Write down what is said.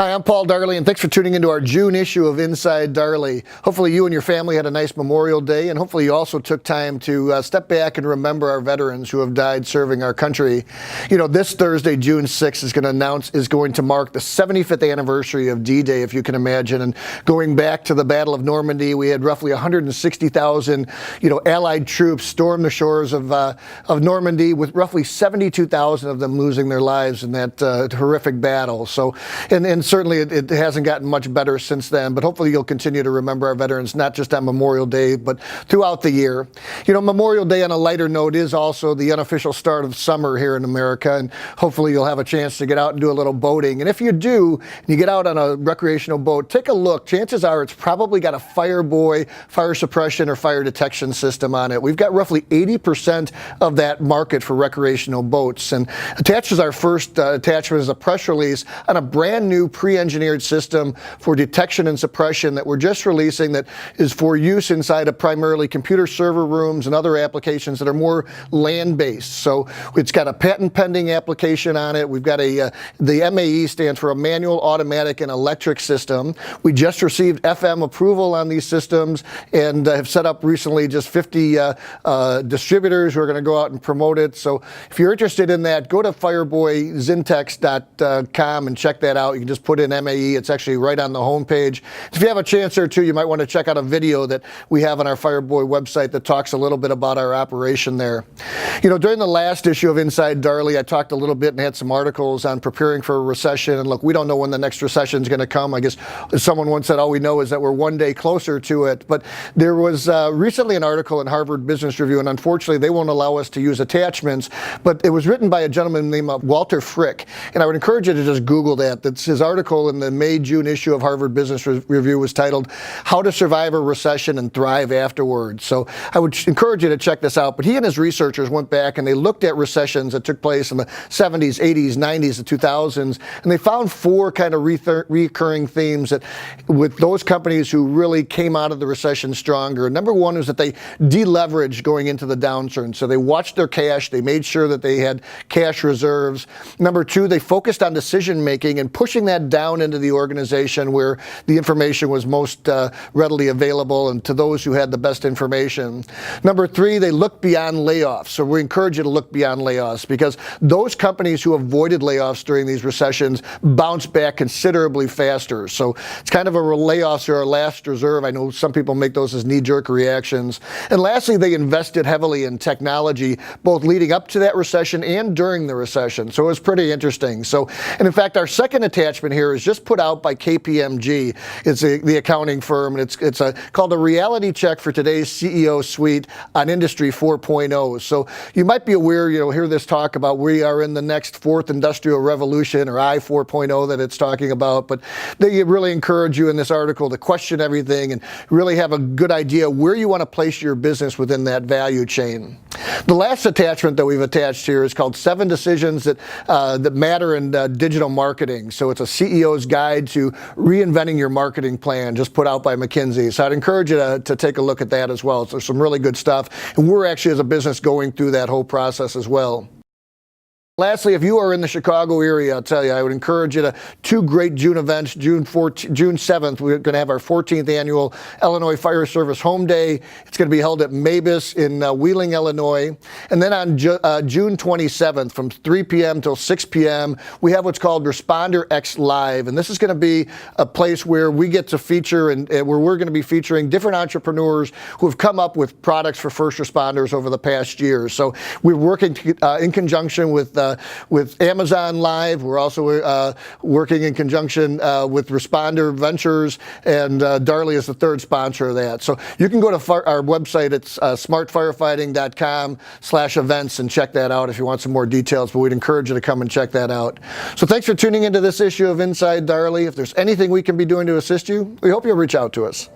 Hi, I'm Paul Darley, and thanks for tuning into our June issue of Inside Darley. Hopefully you and your family had a nice Memorial Day, and hopefully you also took time to step back and remember our veterans who have died serving our country. You know, this Thursday, June 6th, is going to mark the 75th anniversary of D-Day, if you can imagine. And going back to the Battle of Normandy, we had roughly 160,000, Allied troops storm the shores of Normandy, with roughly 72,000 of them losing their lives in that horrific battle. So, and certainly it hasn't gotten much better since then, but hopefully you'll continue to remember our veterans, not just on Memorial Day, but throughout the year. You know, Memorial Day, on a lighter note, is also the unofficial start of summer here in America, and hopefully you'll have a chance to get out and do a little boating. And if you do, and you get out on a recreational boat, take a look. Chances are it's probably got a Fireboy fire suppression or fire detection system on it. We've got roughly 80% of that market for recreational boats. And attached is our first attachment is a press release on a brand new pre-engineered system for detection and suppression that we're just releasing, that is for use inside of primarily computer server rooms and other applications that are more land-based. So it's got a patent pending application on it. We've got the MAE stands for a manual, automatic, and electric system. We just received FM approval on these systems and have set up recently just 50 distributors who are going to go out and promote it. So if you're interested in that, go to Fireboy-Xintex.com and check that out. You can just put in MAE. It's actually right on the homepage. If you have a chance there too, you might want to check out a video that we have on our Fireboy website that talks a little bit about our operation there. You know, during the last issue of Inside Darley, I talked a little bit and had some articles on preparing for a recession. And look, we don't know when the next recession is going to come. I guess someone once said, all we know is that we're one day closer to it. But there was recently an article in Harvard Business Review, and unfortunately they won't allow us to use attachments, but it was written by a gentleman named Walter Frick. And I would encourage you to just Google that. That's his article in the May-June issue of Harvard Business Review was titled, How to Survive a Recession and Thrive Afterwards. So I would encourage you to check this out. But he and his researchers went back and they looked at recessions that took place in the 70s, 80s, 90s, and 2000s, and they found four kind of recurring themes that with those companies who really came out of the recession stronger. Number one is that they deleveraged going into the downturn. So they watched their cash. They made sure that they had cash reserves. Number two, they focused on decision making and pushing that down into the organization where the information was most readily available and to those who had the best information. Number three, they looked beyond layoffs. So we encourage you to look beyond layoffs, because those companies who avoided layoffs during these recessions bounce back considerably faster. So it's kind of a layoffs are our last reserve. I know some people make those as knee-jerk reactions. And lastly, they invested heavily in technology, both leading up to that recession and during the recession. So it was pretty interesting. So, and in fact, our second attachment here is just put out by KPMG. It's the accounting firm, and it's called a reality check for today's CEO suite on Industry 4.0. So you might be aware, hear this talk about we are in the next fourth industrial revolution, or I 4.0 that it's talking about. But they really encourage you in this article to question everything and really have a good idea where you want to place your business within that value chain. The last attachment that we've attached here is called 7 Decisions that Matter in Digital Marketing. So it's a CEO's guide to reinventing your marketing plan, just put out by McKinsey. So I'd encourage you to take a look at that as well. So there's some really good stuff. And we're actually, as a business, going through that whole process as well. Lastly, if you are in the Chicago area, I'll tell you, I would encourage you to 2 great June events. June 7th, we're going to have our 14th annual Illinois Fire Service Home Day. It's going to be held at Mabus in Wheeling, Illinois. And then on June 27th, from 3 p.m. till 6 p.m., we have what's called Responder X Live. And this is going to be a place where we get to feature and where we're going to be featuring different entrepreneurs who have come up with products for first responders over the past year. So we're working in conjunction with Amazon Live. We're also working in conjunction with Responder Ventures, and Darley is the third sponsor of that. So you can go to our website. It's smartfirefighting.com/events and check that out if you want some more details, but we'd encourage you to come and check that out. So thanks for tuning into this issue of Inside Darley. If there's anything we can be doing to assist you, we hope you'll reach out to us.